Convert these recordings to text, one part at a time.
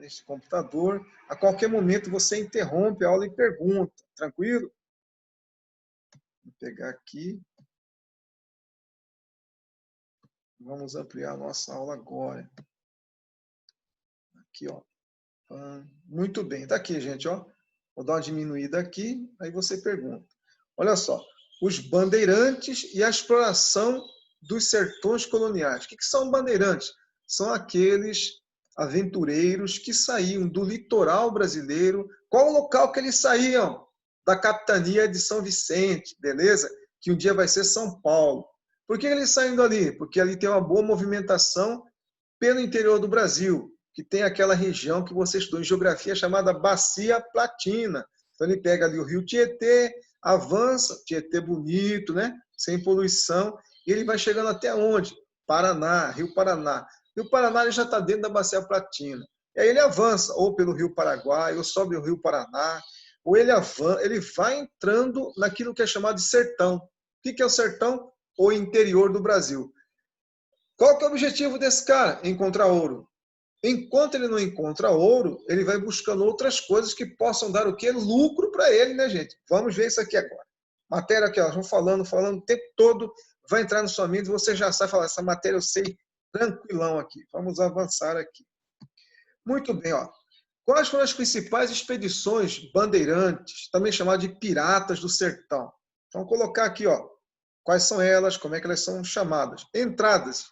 neste computador. A qualquer momento você interrompe a aula e pergunta. Tranquilo? Vou pegar aqui. Vamos ampliar a nossa aula agora. Aqui, ó. Muito bem. Está aqui, gente, ó. Vou dar uma diminuída aqui, aí você pergunta. Olha só. Os bandeirantes e a exploração dos sertões coloniais. O que são bandeirantes? São aqueles aventureiros que saíam do litoral brasileiro. Qual o local que eles saíam? Da capitania de São Vicente, beleza? Que um dia vai ser São Paulo. Por que eles saem dali? Porque ali tem uma boa movimentação pelo interior do Brasil, que tem aquela região que você estudou em geografia chamada Bacia Platina. Então ele pega ali o rio Tietê, avança, Tietê bonito, né? Sem poluição, e ele vai chegando até onde? Paraná, Rio Paraná. Rio Paraná ele já está dentro da Bacia Platina. E aí ele avança, ou pelo Rio Paraguai, ou sobe o Rio Paraná, ou ele vai entrando naquilo que é chamado de sertão. O que é o sertão? O interior do Brasil. Qual que é o objetivo desse cara? Encontrar ouro. Enquanto ele não encontra ouro, ele vai buscando outras coisas que possam dar o quê? Lucro para ele, né, gente? Vamos ver isso aqui agora. Matéria aqui, ó, vamos falando o tempo todo, vai entrar na sua mente, você já sabe falar, essa matéria eu sei tranquilão aqui. Vamos avançar aqui. Muito bem, ó. Quais foram as principais expedições bandeirantes, também chamadas de piratas do sertão? Vamos colocar aqui, ó, quais são elas, como é que elas são chamadas. Entradas.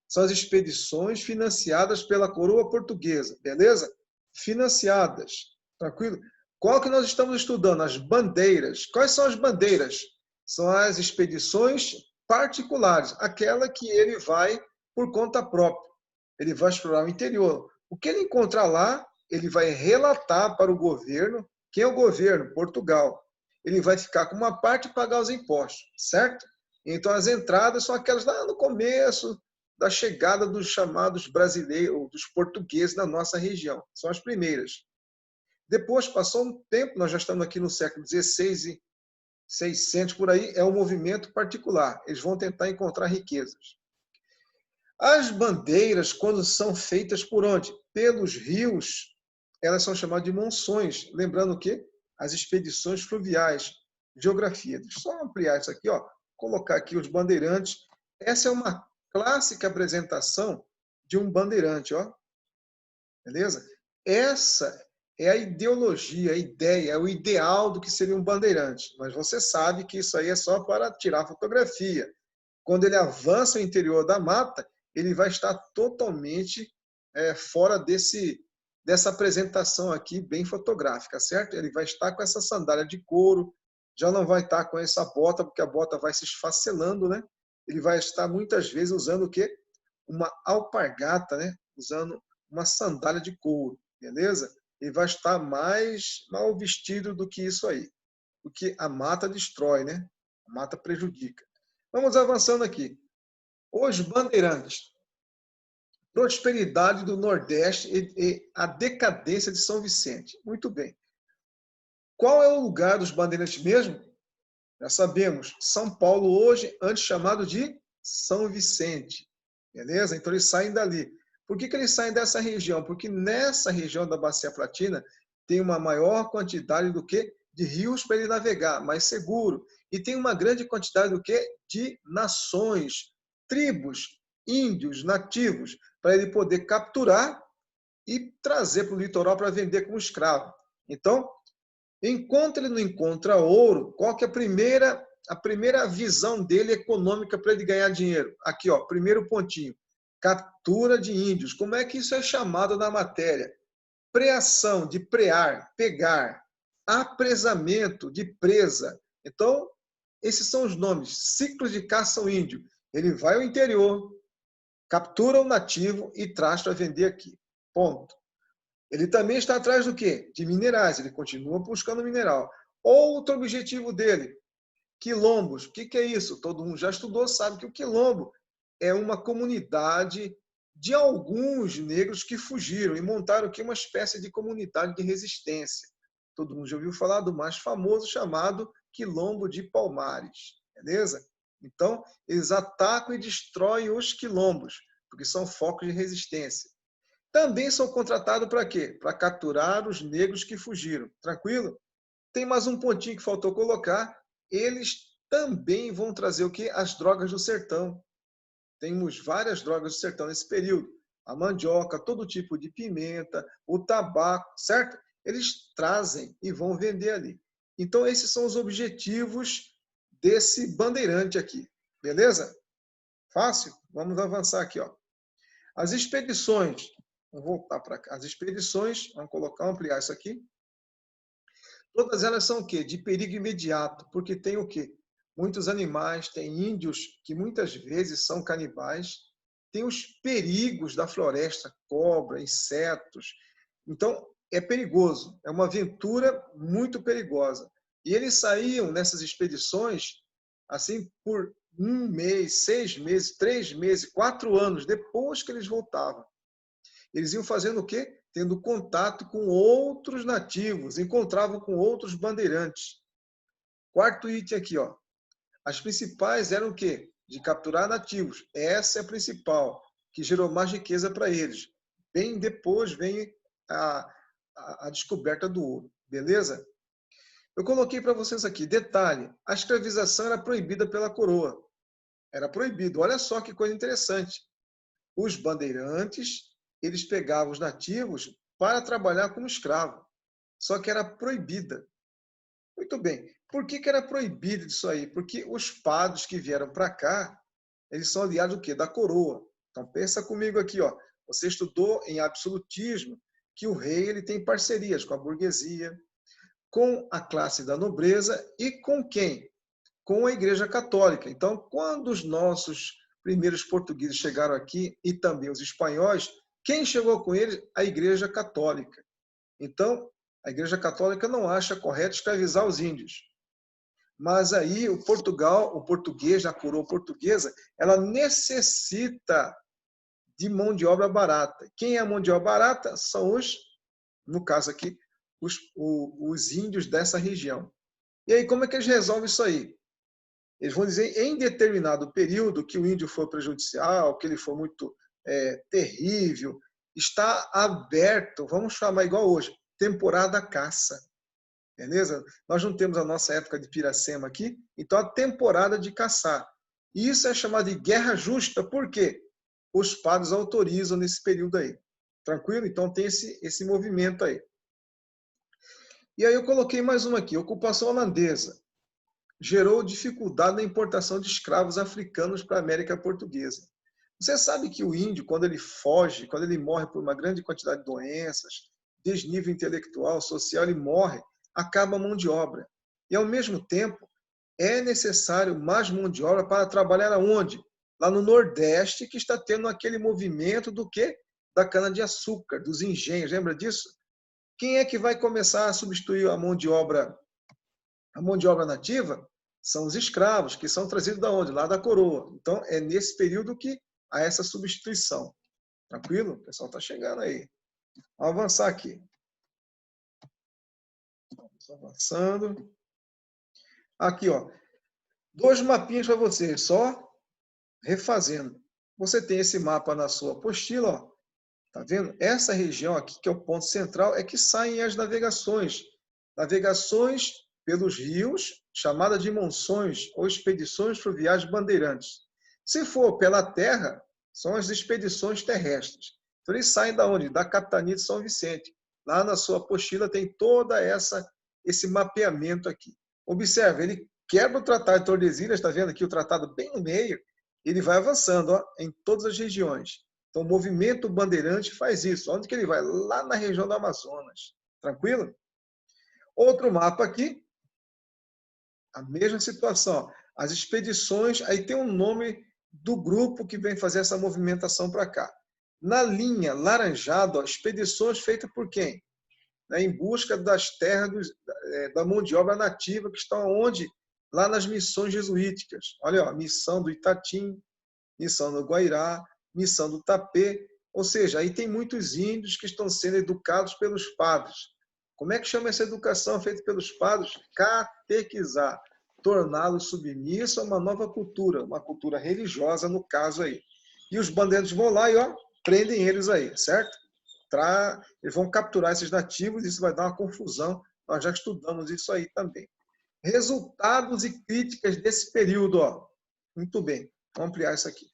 São as expedições financiadas pela coroa portuguesa, beleza? Financiadas, tranquilo? Qual que nós estamos estudando? As bandeiras. Quais são as bandeiras? São as expedições particulares, aquela que ele vai por conta própria. Ele vai explorar o interior. O que ele encontrar lá, ele vai relatar para o governo. Quem é o governo? Portugal. Ele vai ficar com uma parte e pagar os impostos, certo? Então as entradas são aquelas lá no começo da chegada dos chamados brasileiros, dos portugueses na nossa região. São as primeiras. Depois, passou um tempo, nós já estamos aqui no século XVI e 600, por aí, é um movimento particular. Eles vão tentar encontrar riquezas. As bandeiras, quando são feitas por onde? Pelos rios, elas são chamadas de monções. Lembrando o quê? As expedições fluviais. Geografia. Deixa eu só ampliar isso aqui, ó. Colocar aqui os bandeirantes. Essa é uma clássica apresentação de um bandeirante, ó. Beleza? Essa é a ideologia, a ideia, é o ideal do que seria um bandeirante. Mas você sabe que isso aí é só para tirar fotografia. Quando ele avança o interior da mata, ele vai estar totalmente fora dessa apresentação aqui bem fotográfica, certo? Ele vai estar com essa sandália de couro, já não vai estar com essa bota, porque a bota vai se esfacelando, né? Ele vai estar muitas vezes usando o quê? Uma alpargata, né? Usando uma sandália de couro, beleza? Ele vai estar mais mal vestido do que isso aí. Porque a mata destrói, né? A mata prejudica. Vamos avançando aqui. Os bandeirantes. Prosperidade do Nordeste e a decadência de São Vicente. Muito bem. Qual é o lugar dos bandeirantes mesmo? Já sabemos, São Paulo hoje, antes chamado de São Vicente. Beleza? Então eles saem dali. Por que eles saem dessa região? Porque nessa região da Bacia Platina tem uma maior quantidade do que de rios para ele navegar, mais seguro. E tem uma grande quantidade do que de nações, tribos, índios, nativos, para ele poder capturar e trazer para o litoral para vender como escravo. Então, enquanto ele não encontra ouro, qual que é a primeira visão dele econômica para ele ganhar dinheiro? Aqui, ó, primeiro pontinho. Captura de índios. Como é que isso é chamado na matéria? Preação, de prear, pegar. Apresamento, de presa. Então, esses são os nomes. Ciclos de caça ao índio. Ele vai ao interior, captura o nativo e traz para vender aqui. Ponto. Ele também está atrás do quê? De minerais. Ele continua buscando mineral. Outro objetivo dele, quilombos. O que é isso? Todo mundo já estudou, sabe que o quilombo é uma comunidade de alguns negros que fugiram e montaram aqui uma espécie de comunidade de resistência. Todo mundo já ouviu falar do mais famoso chamado Quilombo de Palmares. Beleza? Então, eles atacam e destroem os quilombos, porque são focos de resistência. também são contratados para quê? Para capturar os negros que fugiram. Tranquilo? Tem mais um pontinho que faltou colocar. Eles também vão trazer o quê? As drogas do sertão. Temos várias drogas do sertão nesse período. A mandioca, todo tipo de pimenta, o tabaco, certo? Eles trazem e vão vender ali. Então, esses são os objetivos desse bandeirante aqui. Beleza? Fácil? Vamos avançar aqui, ó. As expedições, vamos voltar para cá. As expedições, vamos colocar, ampliar isso aqui. Todas elas são o quê? De perigo imediato, porque tem o quê? Muitos animais, tem índios que muitas vezes são canibais, tem os perigos da floresta, cobra, insetos. Então, é perigoso, é uma aventura muito perigosa. E eles saíam nessas expedições, assim, por 1 mês, 6 meses, 3 meses, 4 anos, depois que eles voltavam. Eles iam fazendo o quê? Tendo contato com outros nativos, encontravam com outros bandeirantes. Quarto item aqui, ó. As principais eram o quê? De capturar nativos. Essa é a principal, que gerou mais riqueza para eles. Bem depois vem a descoberta do ouro. Beleza? Eu coloquei para vocês aqui, detalhe, a escravização era proibida pela coroa. Era proibido. Olha só que coisa interessante. Os bandeirantes, eles pegavam os nativos para trabalhar como escravo. Só que era proibida. Muito bem. Por que era proibido isso aí? Porque os padres que vieram para cá, eles são aliados do quê? Da coroa. Então pensa comigo aqui, ó. Você estudou em absolutismo que o rei ele tem parcerias com a burguesia, com a classe da nobreza e com quem? Com a Igreja Católica. Então, quando os nossos primeiros portugueses chegaram aqui e também os espanhóis, quem chegou com eles? A Igreja Católica. Então, a Igreja Católica não acha correto escravizar os índios. Mas aí o português, a coroa portuguesa, ela necessita de mão de obra barata. Quem é a mão de obra barata? São no caso aqui, os índios dessa região. E aí, como é que eles resolvem isso aí? Eles vão dizer, em determinado período, que o índio foi prejudicial, que ele foi muito terrível, está aberto, vamos chamar igual hoje, temporada caça. Beleza? Nós não temos a nossa época de Piracema aqui, então a temporada de caçar. E isso é chamado de guerra justa, por quê? Os padres autorizam nesse período aí. Tranquilo? Então tem esse movimento aí. E aí eu coloquei mais uma aqui, ocupação holandesa. Gerou dificuldade na importação de escravos africanos para a América Portuguesa. Você sabe que o índio, quando ele foge, quando ele morre por uma grande quantidade de doenças, desnível intelectual, social, ele morre, acaba a mão de obra. E, ao mesmo tempo, é necessário mais mão de obra para trabalhar aonde? Lá no Nordeste, que está tendo aquele movimento do quê? Da cana-de-açúcar, dos engenhos. Lembra disso? Quem é que vai começar a substituir a mão de obra nativa? São os escravos, que são trazidos da onde? Lá da coroa. Então, é nesse período que há essa substituição. Tranquilo? O pessoal está chegando aí. Vamos avançar aqui. Vamos avançando. Aqui, ó. 2 mapinhas para vocês, só refazendo. Você tem esse mapa na sua apostila, ó. Tá vendo? Essa região aqui, que é o ponto central, é que saem as navegações. Navegações pelos rios, chamada de monções ou expedições fluviais bandeirantes. Se for pela terra, são as expedições terrestres. Então, eles saem da onde? Da capitania de São Vicente. Lá na sua apostila tem toda esse mapeamento aqui. Observe, ele quebra o Tratado de Tordesilhas, está vendo aqui o tratado bem no meio, ele vai avançando, ó, em todas as regiões. Então, o movimento bandeirante faz isso. Onde que ele vai? Lá na região do Amazonas. Tranquilo? Outro mapa aqui, a mesma situação. As expedições, aí tem o nome do grupo que vem fazer essa movimentação para cá. Na linha laranjada, ó, expedições feitas por quem? Em busca das terras da mão de obra nativa que estão onde? Lá nas missões jesuíticas. Olha, ó, missão do Itatim, missão do Guairá, missão do Tapê. Ou seja, aí tem muitos índios que estão sendo educados pelos padres. Como é que chama essa educação feita pelos padres? Catequizar, torná-los submissos a uma nova cultura, uma cultura religiosa no caso aí. E os bandeirantes vão lá e ó, prendem eles aí, certo? eles vão capturar esses nativos e isso vai dar uma confusão. Nós já estudamos isso aí também. Resultados e críticas desse período. Ó. Muito bem, vamos ampliar isso aqui.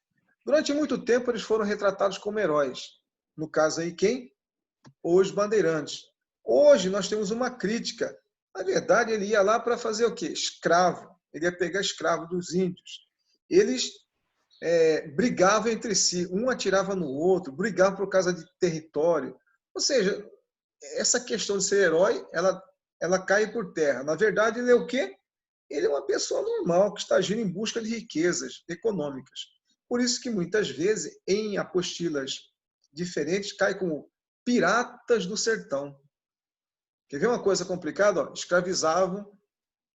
Durante muito tempo, eles foram retratados como heróis. No caso aí, quem? Os bandeirantes. Hoje, nós temos uma crítica. Na verdade, ele ia lá para fazer o quê? Escravo. Ele ia pegar escravo dos índios. Eles brigavam entre si. Um atirava no outro, brigavam por causa de território. Ou seja, essa questão de ser herói, ela cai por terra. Na verdade, ele é o quê? Ele é uma pessoa normal que está agindo em busca de riquezas econômicas. Por isso que muitas vezes, em apostilas diferentes, cai como piratas do sertão. Quer ver uma coisa complicada? Ó, escravizavam,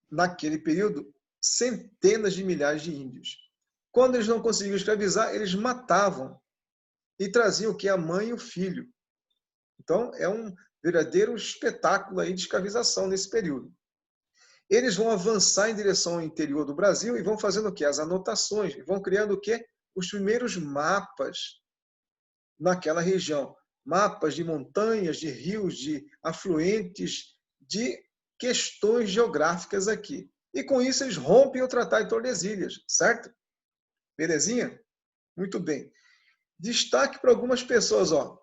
naquele período, centenas de milhares de índios. Quando eles não conseguiam escravizar, eles matavam e traziam o que? A mãe e o filho. Então, é um verdadeiro espetáculo aí de escravização nesse período. Eles vão avançar em direção ao interior do Brasil e vão fazendo o quê? As anotações, e vão criando o quê? Os primeiros mapas naquela região. Mapas de montanhas, de rios, de afluentes, de questões geográficas aqui. E com isso eles rompem o Tratado de Tordesilhas, certo? Belezinha? Muito bem. Destaque para algumas pessoas, ó.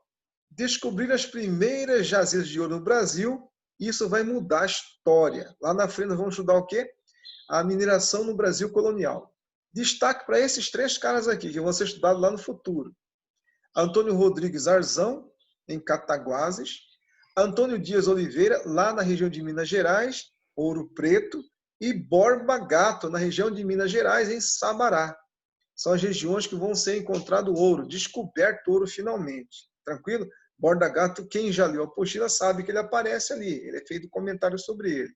Descobrir as primeiras jazidas de ouro no Brasil, isso vai mudar a história. Lá na frente nós vamos estudar o quê? A mineração no Brasil colonial. Destaque para esses três caras aqui, que vão ser estudados lá no futuro. Antônio Rodrigues Arzão, em Cataguases. Antônio Dias Oliveira, lá na região de Minas Gerais, Ouro Preto. E Borba Gato, na região de Minas Gerais, em Sabará. São as regiões que vão ser encontrado ouro, descoberto ouro finalmente. Tranquilo? Borba Gato, quem já leu a apostila sabe que ele aparece ali. Ele é feito comentário sobre ele.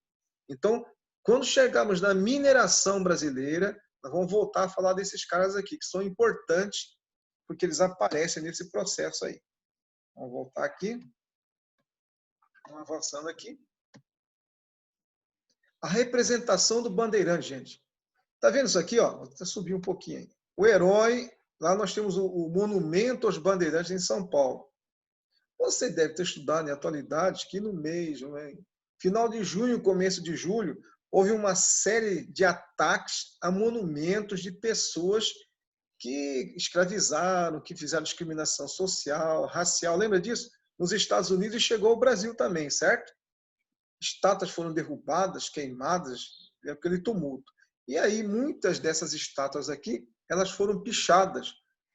Então, quando chegarmos na mineração brasileira, nós vamos voltar a falar desses caras aqui, que são importantes, porque eles aparecem nesse processo aí. Vamos voltar aqui. Vamos avançando aqui. A representação do bandeirante, gente. Tá vendo isso aqui? Ó? Vou subir um pouquinho aí. O herói, lá nós temos o monumento aos bandeirantes em São Paulo. Você deve ter estudado em atualidade que no mês, final de junho, começo de julho, houve uma série de ataques a monumentos de pessoas que escravizaram, que fizeram discriminação social, racial. Lembra disso? Nos Estados Unidos e chegou ao Brasil também, certo? Estátuas foram derrubadas, queimadas, aquele tumulto. E aí, muitas dessas estátuas aqui, elas foram pichadas,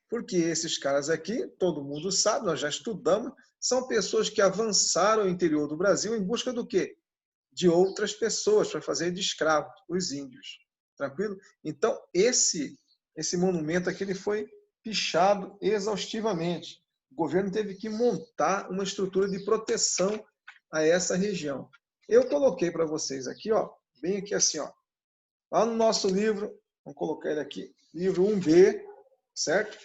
porque esses caras aqui, todo mundo sabe, nós já estudamos, são pessoas que avançaram ao interior do Brasil em busca do quê? De outras pessoas, para fazer de escravos, os índios. Tranquilo? Então, esse monumento aqui ele foi pichado exaustivamente. O governo teve que montar uma estrutura de proteção a essa região. Eu coloquei para vocês aqui, ó, bem aqui assim, ó, lá no nosso livro, vamos colocar ele aqui, livro 1B, certo?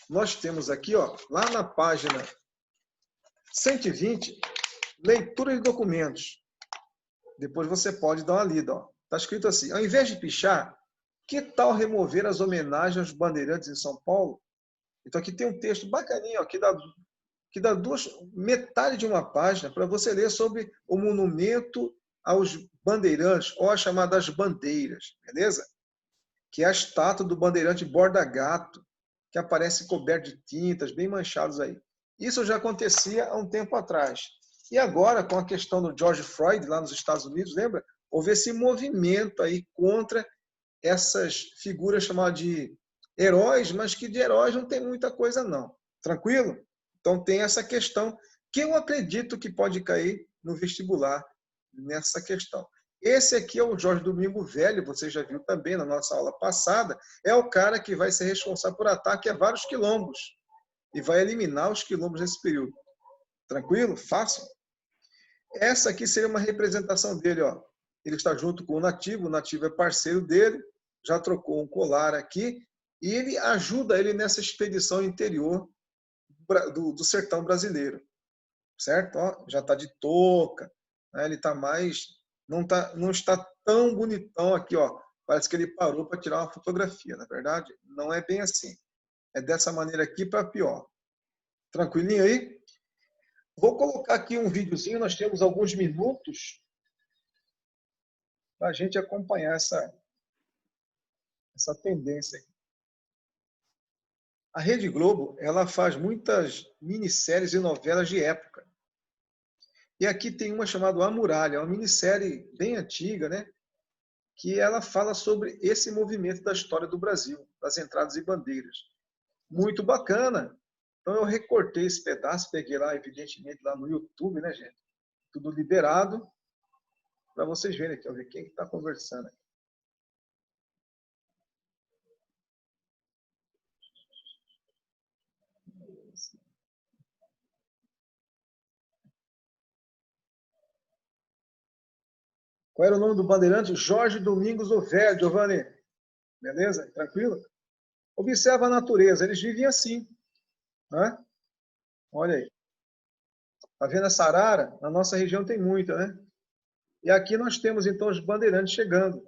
Nós temos aqui, ó, lá na página 120, leitura de documentos. Depois você pode dar uma lida, ó. Está escrito assim, ao invés de pichar, que tal remover as homenagens aos bandeirantes em São Paulo? Então aqui tem um texto bacaninho, ó, que dá metade de uma página para você ler sobre o monumento aos bandeirantes, ou as chamadas bandeiras, beleza? Que é a estátua do bandeirante Borba Gato, que aparece coberto de tintas, bem manchados aí. Isso já acontecia há um tempo atrás. E agora, com a questão do George Floyd, lá nos Estados Unidos, lembra? Houve esse movimento aí contra essas figuras chamadas de heróis, mas que de heróis não tem muita coisa não. Tranquilo? Então tem essa questão que eu acredito que pode cair no vestibular nessa questão. Esse aqui é o Jorge Domingo Velho, você já viu também na nossa aula passada, é o cara que vai ser responsável por ataque a vários quilombos e vai eliminar os quilombos nesse período. Tranquilo? Fácil? Essa aqui seria uma representação dele, ó. Ele está junto com o nativo é parceiro dele, já trocou um colar aqui, e ele ajuda ele nessa expedição interior do sertão brasileiro. Certo? Ó, já está de touca, né? Ele está mais... Não está tão bonitão aqui, ó. Parece que ele parou para tirar uma fotografia, na verdade? Não é bem assim. É dessa maneira aqui para pior. Tranquilinho aí? Vou colocar aqui um videozinho, nós temos alguns minutos para a gente acompanhar essa tendência. A Rede Globo, ela faz muitas minisséries e novelas de época. E aqui tem uma chamada A Muralha, uma minissérie bem antiga, né? Que ela fala sobre esse movimento da história do Brasil, das entradas e bandeiras. Muito bacana. Então eu recortei esse pedaço, peguei lá, evidentemente, lá no YouTube, né, gente? Tudo liberado, para vocês verem aqui, ó, ver quem está conversando aqui. Qual era o nome do bandeirante? Jorge Domingos Ovelha, Giovanni. Beleza? Tranquilo? Observa a natureza, eles vivem assim. Né? Olha aí. Tá vendo essa arara? Na nossa região tem muita, né? E aqui nós temos, então, os bandeirantes chegando.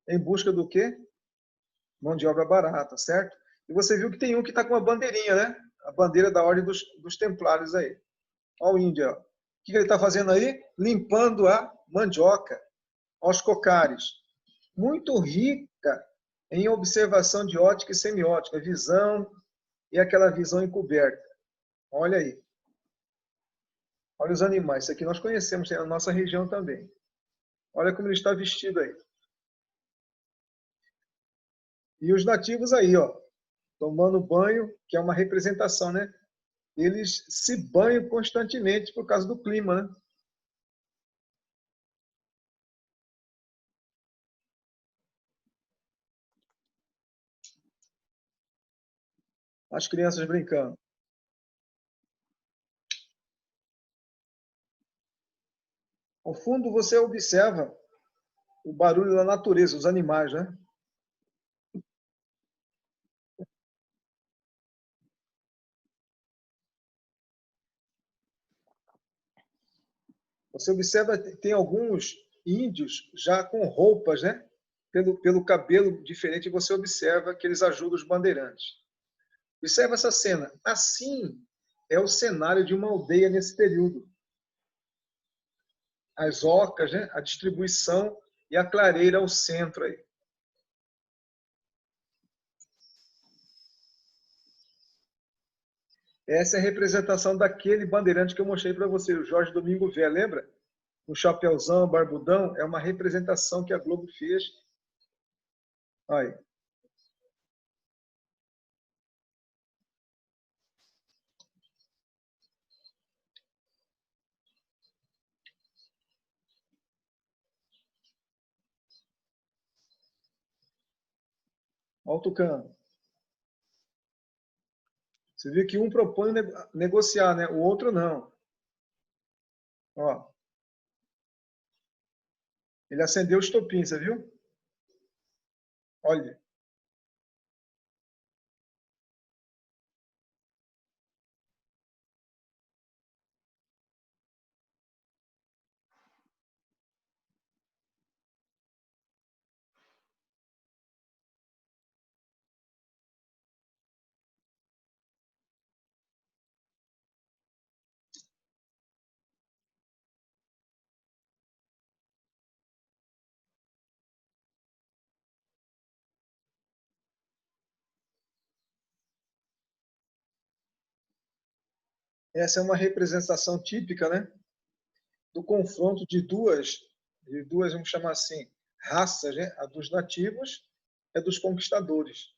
Em busca do quê? Mão de obra barata, certo? E você viu que tem um que está com uma bandeirinha, né? A bandeira da Ordem dos Templários aí. Olha o índio, ó. O que ele está fazendo aí? Limpando a mandioca, aos cocares. Muito rica em observação de ótica e semiótica, visão e aquela visão encoberta. Olha aí. Olha os animais. Isso aqui nós conhecemos, tem na nossa região também. Olha como ele está vestido aí. E os nativos aí, ó, tomando banho, que é uma representação, né? Eles se banham constantemente por causa do clima, né? As crianças brincando. Ao fundo você observa o barulho da natureza, os animais, né? Você observa, tem alguns índios já com roupas, né? Pelo cabelo diferente, você observa que eles ajudam os bandeirantes. Observa essa cena. Assim é o cenário de uma aldeia nesse período. As ocas, né? A distribuição e a clareira ao centro aí. Essa é a representação daquele bandeirante que eu mostrei para você, o Jorge Domingo Vé, lembra? O chapéuzão, barbudão, é uma representação que a Globo fez. Aí. Olha o Tucano. Você viu que um propõe negociar, né? O outro não. Ó, ele acendeu o estopim, você viu? Olha. Essa é uma representação típica, né? Do confronto de duas, vamos chamar assim, raças, né? A dos nativos e a dos conquistadores.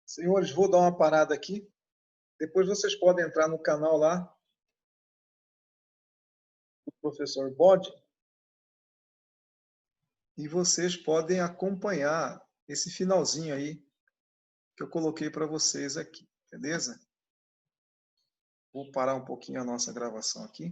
Senhores, vou dar uma parada aqui. Depois vocês podem entrar no canal lá do professor Bode e vocês podem acompanhar esse finalzinho aí que eu coloquei para vocês aqui, beleza? Vou parar um pouquinho a nossa gravação aqui.